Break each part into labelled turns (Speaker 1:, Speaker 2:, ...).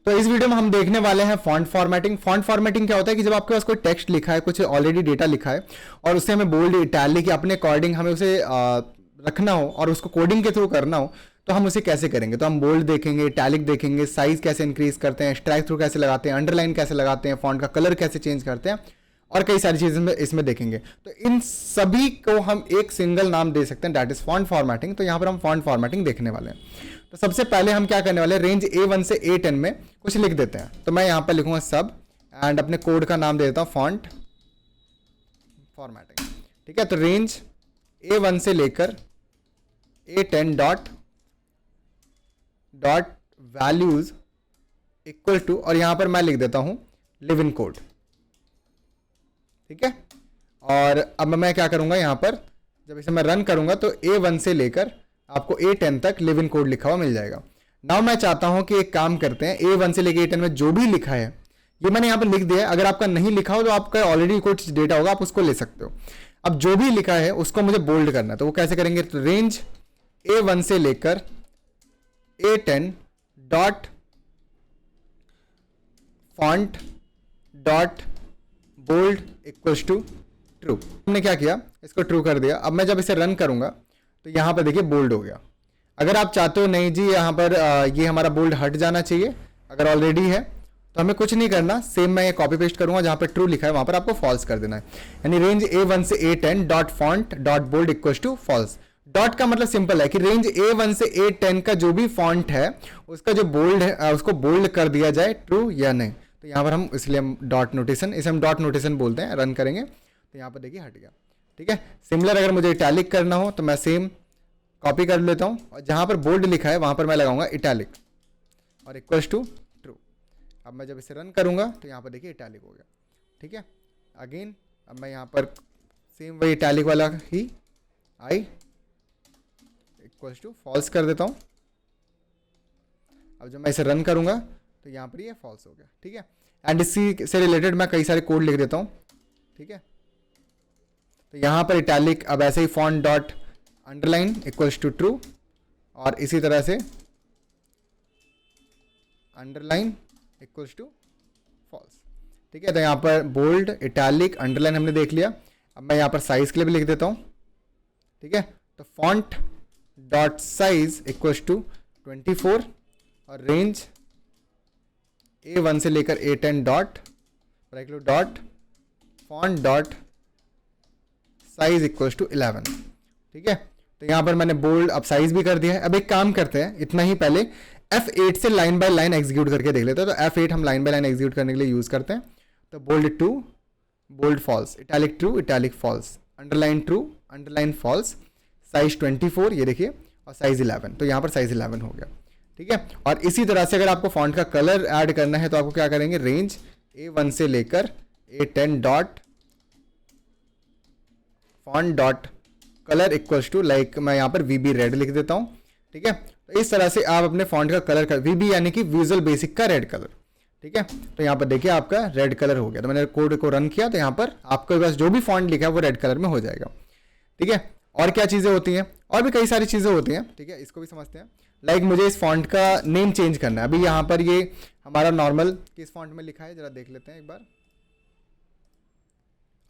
Speaker 1: तो इस वीडियो में हम देखने वाले हैं फॉन्ट फॉर्मेटिंग। फॉन्ट फॉर्मेटिंग क्या होता है कि जब आपके पास कोई टेक्स्ट लिखा है, कुछ ऑलरेडी डेटा लिखा है और उससे हमें बोल्ड इटैलिक अपने अकॉर्डिंग हमें उसे रखना हो और उसको कोडिंग के थ्रू करना हो, तो हम उसे कैसे करेंगे। तो हम बोल्ड देखेंगे, इटैलिक देखेंगे, साइज कैसे इंक्रीज करते हैं, स्ट्राइक थ्रू कैसे लगाते हैं, अंडरलाइन कैसे लगाते हैं, फॉन्ट का कलर कैसे चेंज करते हैं और कई सारी चीजें इसमें देखेंगे। तो इन सभी को हम एक सिंगल नाम दे सकते हैं, दैट इज फॉन्ट फॉर्मेटिंग। तो यहाँ पर हम फॉन्ट फॉर्मेटिंग देखने वाले हैं। तो सबसे पहले हम क्या करने वाले हैं, रेंज A1 से A10 में कुछ लिख देते हैं। तो मैं यहाँ पर लिखूंगा सब एंड अपने कोड का नाम दे देता हूँ फॉन्ट फॉर्मेटिंग। ठीक है, तो रेंज A1 से लेकर A10 dot values equal to, और यहां पर मैं लिख देता हूं लिव इन कोड। ठीक है, और अब मैं क्या करूंगा, यहां पर जब इसे मैं रन करूंगा तो A1 से लेकर आपको A10 तक लिव इन कोड लिखा हुआ मिल जाएगा। नाउ मैं चाहता हूं कि एक काम करते हैं, A1 से लेकर A10 में जो भी लिखा है ये मैंने यहां पर लिख दिया है। अगर आपका नहीं लिखा हो तो आपका ऑलरेडी कुछ डेटा होगा, आप उसको ले सकते हो। अब जो भी लिखा है उसको मुझे बोल्ड करना है, तो वो कैसे करेंगे, तो रेंज A1 से लेकर A10 dot font dot bold equals to true. हमने क्या किया, इसको ट्रू कर दिया। अब मैं जब इसे रन करूंगा तो यहां पर देखिए बोल्ड हो गया। अगर आप चाहते हो नहीं जी यहां पर ये हमारा बोल्ड हट जाना चाहिए, अगर ऑलरेडी है तो हमें कुछ नहीं करना, सेम मैं ये कॉपी पेस्ट करूंगा, जहां पर ट्रू लिखा है वहां पर आपको फॉल्स कर देना है। यानी रेंज A1 से A10 dot font dot bold equals to false. Dot का मतलब सिंपल है कि रेंज A1 से A10 का जो भी फॉन्ट है उसका जो बोल्ड है उसको बोल्ड कर दिया जाए, ट्रू या नहीं। तो यहाँ पर हम इसलिए हम डॉट नोटेशन, इसे हम डॉट नोटेशन बोलते हैं। रन करेंगे तो यहाँ पर देखिए हट गया। ठीक है, सिमिलर अगर मुझे इटैलिक करना हो तो मैं सेम कॉपी कर लेता हूँ और जहाँ पर बोल्ड लिखा है वहाँ पर मैं लगाऊंगा इटैलिक और इक्वल्स टू ट्रू। अब मैं जब इसे रन करूँगा तो यहाँ पर देखिए इटैलिक हो गया। ठीक है, अगेन अब मैं यहाँ पर सेम वही इटैलिक वाला ही आई इक्वल्स टू फॉल्स कर देता हूं। अब जब मैं इसे रन करूंगा तो यहां पर ये फॉल्स हो गया। ठीक है, एंड इसी से रिलेटेड मैं कई सारे कोड लिख देता हूं। ठीक है, तो यहां पर इटैलिक, अब ऐसे ही font dot underline equals to true, और इसी तरह से अंडरलाइन इक्वल्स टू फॉल्स। ठीक है, तो यहां पर बोल्ड, इटैलिक, अंडरलाइन हमने देख लिया। अब मैं यहां पर साइज के लिए भी लिख देता हूं। ठीक है, तो font dot size equals to 24 और रेंज A1 से लेकर A10 dot dot font dot size equals to 11। ठीक है, तो यहां पर मैंने बोल्ड अब साइज भी कर दिया है। अब एक काम करते हैं, इतना ही पहले F8 से लाइन बाय लाइन एग्जीक्यूट करके देख लेते हैं। तो F8 हम लाइन बाय लाइन एग्जीक्यूट करने के लिए यूज करते हैं। तो bold true, bold false, italic true, italic false, underline true, underline false, size 24 ये देखिए, और साइज 11। तो यहाँ पर साइज 11 हो गया। ठीक है, और इसी तरह से अगर आपको फॉन्ट का कलर ऐड करना है तो आपको क्या करेंगे, रेंज A1 से लेकर A10 dot font dot colour equals to, like मैं यहाँ पर VB रेड लिख देता हूँ। ठीक है, तो इस तरह से आप अपने फॉन्ट का कलर कर, VB यानी कि विजुअल बेसिक का रेड कलर। ठीक है, तो यहाँ पर देखिए आपका रेड कलर हो गया। तो मैंने कोड को रन किया तो यहाँ पर आपके पास जो भी फॉन्ट लिखा है वो रेड कलर में हो जाएगा। ठीक है, और क्या चीज़ें होती हैं, और भी कई सारी चीज़ें होती हैं। ठीक है, इसको भी समझते हैं। लाइक मुझे इस फॉन्ट का नेम चेंज करना है। अभी यहाँ पर ये हमारा नॉर्मल किस फॉन्ट में लिखा है जरा देख लेते हैं एक बार।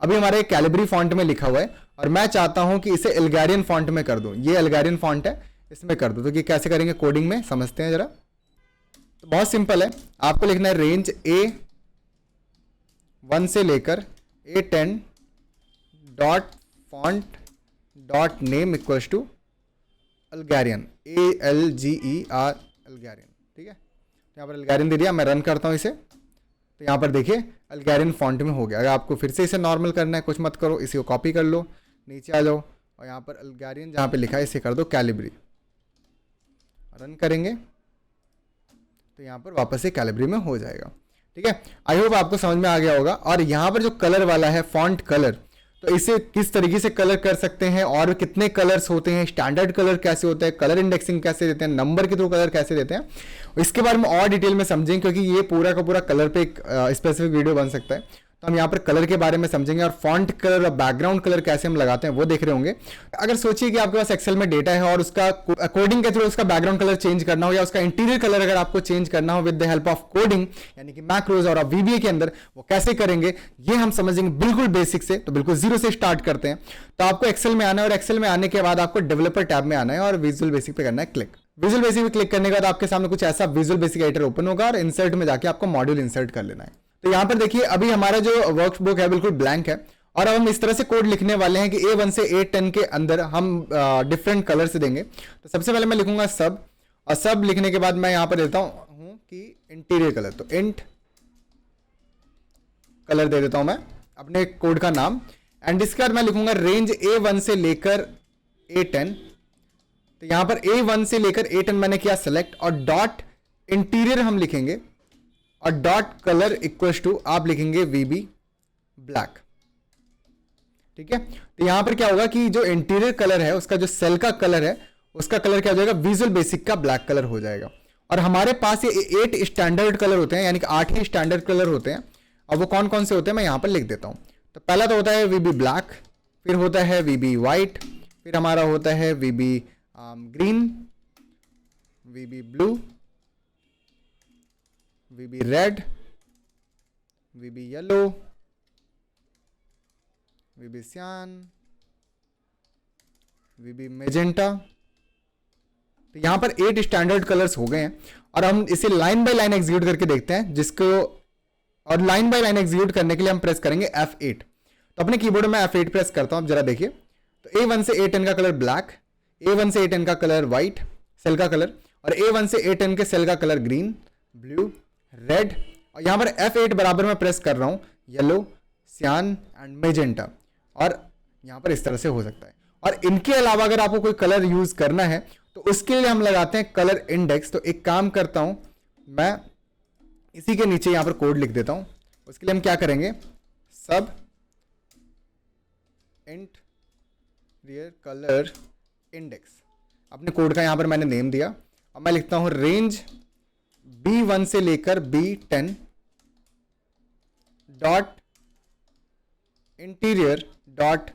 Speaker 1: अभी हमारे कैलिब्री फॉन्ट में लिखा हुआ है और मैं चाहता हूँ कि इसे एल्गेरियन फॉन्ट में कर दूँ। ये एल्गेरियन फॉन्ट है, इसमें कर दूँ। तो ये कैसे करेंगे कोडिंग में, समझते हैं जरा। तो बहुत सिंपल है, आपको लिखना है रेंज A1 से लेकर A10 dot font dot name equals to Algerian, ALGER Algerian. ठीक है, तो यहाँ पर अल्गेरियन दे दिया। मैं रन करता हूँ इसे तो यहाँ पर देखिए अल्गेरियन फॉन्ट में हो गया। अगर आपको फिर से इसे नॉर्मल करना है, कुछ मत करो, इसी को कॉपी कर लो, नीचे आ जाओ और यहाँ पर अल्गेरियन जहाँ पे लिखा है इसे कर दो कैलिब्री। रन करेंगे तो यहाँ पर वापस से कैलिब्री में हो जाएगा। ठीक है, आई होप आपको समझ में आ गया होगा। और यहाँ पर जो कलर वाला है फॉन्ट कलर, तो इसे किस तरीके से कलर कर सकते हैं और कितने कलर्स होते हैं, स्टैंडर्ड कलर कैसे होता है, कलर इंडेक्सिंग कैसे देते हैं, नंबर के थ्रू कलर कैसे देते हैं, इसके बारे में और डिटेल में समझेंगे, क्योंकि ये पूरा का पूरा कलर पे एक स्पेसिफिक वीडियो बन सकता है। तो हम यहाँ पर कलर के बारे में समझेंगे और फॉन्ट कलर और बैकग्राउंड कलर कैसे हम लगाते हैं वो देख रहे होंगे। अगर सोचिए कि आपके पास एक्सेल में डेटा है और उसका कोडिंग के थ्रू उसका बैकग्राउंड कलर चेंज करना हो या उसका इंटीरियर कलर अगर आपको चेंज करना हो with the help of coding यानी कि मैक्रोज और VBA के अंदर, वो कैसे करेंगे ये हम समझेंगे बिल्कुल बेसिक से। तो बिल्कुल जीरो से स्टार्ट करते हैं। तो आपको एक्सेल में आना है और एक्सेल में आने के बाद आपको डेवलपर टैब में आना है और विजुअल बेसिक पे करना है क्लिक। विजुअल बेसिक पे क्लिक करने के बाद आपके सामने कुछ ऐसा विजुअल बेसिक एडिटर ओपन होगा और इंसर्ट में जाके आपको मॉड्यूल इंसर्ट कर लेना है। तो यहां पर देखिए अभी हमारा जो वर्कबुक है बिल्कुल ब्लैंक है और अब हम इस तरह से कोड लिखने वाले हैं कि A1 से A10 के अंदर हम डिफरेंट कलर से देंगे। तो सबसे पहले मैं लिखूंगा सब, और सब लिखने के बाद मैं यहां पर देता हूं कि इंटीरियर कलर, तो इंट कलर दे देता हूं मैं अपने कोड का नाम। एंड इसके बाद मैं लिखूंगा रेंज A1 से लेकर A10। तो यहां पर A1 से लेकर A10 मैंने किया सेलेक्ट और डॉट इंटीरियर हम लिखेंगे और डॉट कलर इक्वल्स टू आप लिखेंगे VB ब्लैक। ठीक है, तो यहां पर क्या होगा कि जो इंटीरियर कलर है उसका जो सेल का कलर है उसका कलर क्या हो जाएगा, विजुअल बेसिक का ब्लैक कलर हो जाएगा। और हमारे पास ये 8 स्टैंडर्ड कलर होते हैं, यानी कि 8 ही स्टैंडर्ड कलर होते हैं। और वो कौन कौन से होते हैं मैं यहां पर लिख देता हूं। तो पहला तो होता है VB ब्लैक, फिर होता है VB वाइट, फिर हमारा होता है VB green, VB blue, VB red, VB yellow, VB सियान, VB मेजेंटा। तो यहां पर 8 स्टैंडर्ड कलर्स हो गए हैं और हम इसे लाइन बाय लाइन एग्जीक्यूट करके देखते हैं जिसको, और लाइन बाय लाइन एग्जीक्यूट करने के लिए हम प्रेस करेंगे F8। तो अपने कीबोर्ड में F8 प्रेस करता हूं, अब जरा देखिए। तो A1 से A10 का कलर ब्लैक, A1 से A10 का कलर व्हाइट सेल का कलर, और A1 से A10 के सेल का कलर ग्रीन, ब्लू, रेड, और यहां पर F8 बराबर में प्रेस कर रहा हूं येलो, सियान एंड मेजेंटा। और यहां पर इस तरह से हो सकता है। और इनके अलावा अगर आपको कोई कलर यूज करना है तो उसके लिए हम लगाते हैं कलर इंडेक्स। तो एक काम करता हूं मैं, इसी के नीचे यहां पर कोड लिख देता हूं। उसके लिए हम क्या करेंगे, सब इंट रियर कलर इंडेक्स, अपने कोड का यहां पर मैंने नेम दिया और मैं लिखता हूं रेंज B1 से लेकर B10 dot interior dot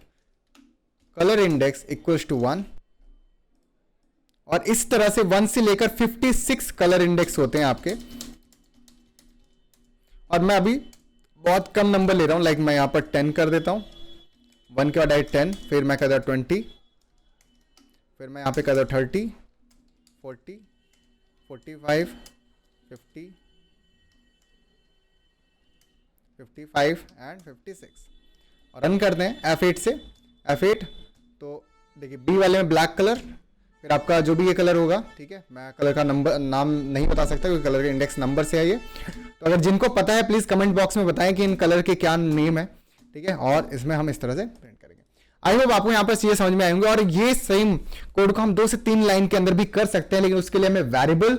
Speaker 1: colour index equals to 1। और इस तरह से 1 से लेकर 56 कलर इंडेक्स होते हैं आपके। और मैं अभी बहुत कम नंबर ले रहा हूं, लाइक मैं यहां पर 10 कर देता हूं। 1 के बाद 10, फिर मैं कर दूं 20, फिर मैं यहां पे कर दूं 30, 40, 45, 50, 55 एंड 56 और रन करते हैं F8 से। F8 तो देखिए B वाले में ब्लैक कलर, फिर आपका जो भी ये कलर होगा, ठीक है, मैं कलर का नंबर नाम नहीं बता सकता क्योंकि कलर के इंडेक्स नंबर से है ये। तो अगर जिनको पता है प्लीज कमेंट बॉक्स में बताएं कि इन कलर के क्या नेम है, ठीक है। और इसमें हम इस तरह से प्रिंट करेंगे। आई होप आपको यहाँ पर चीजें समझ में आएंगे। और ये सेम कोड को हम 2 से 3 लाइन के अंदर भी कर सकते हैं, लेकिन उसके लिए हमें वेरिएबल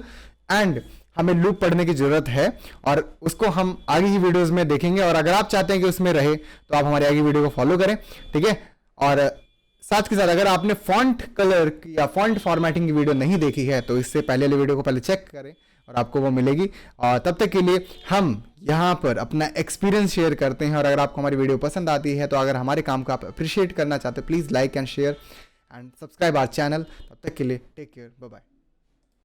Speaker 1: एंड हमें लूप पढ़ने की जरूरत है और उसको हम आगे की वीडियोस में देखेंगे। और अगर आप चाहते हैं कि उसमें रहे तो आप हमारी आगे वीडियो को फॉलो करें, ठीक है। और साथ के साथ अगर आपने फॉन्ट कलर या फॉन्ट फॉर्मेटिंग की वीडियो नहीं देखी है तो इससे पहले वाली वीडियो को पहले चेक करें और आपको वो मिलेगी। और तब तक के लिए हम यहाँ पर अपना एक्सपीरियंस शेयर करते हैं। और अगर आपको हमारी वीडियो पसंद आती है तो अगर हमारे काम को आप अप्रिशिएट करना चाहते हैं, please like and share and subscribe our channel. तब तक के लिए टेक केयर, बाय बाय।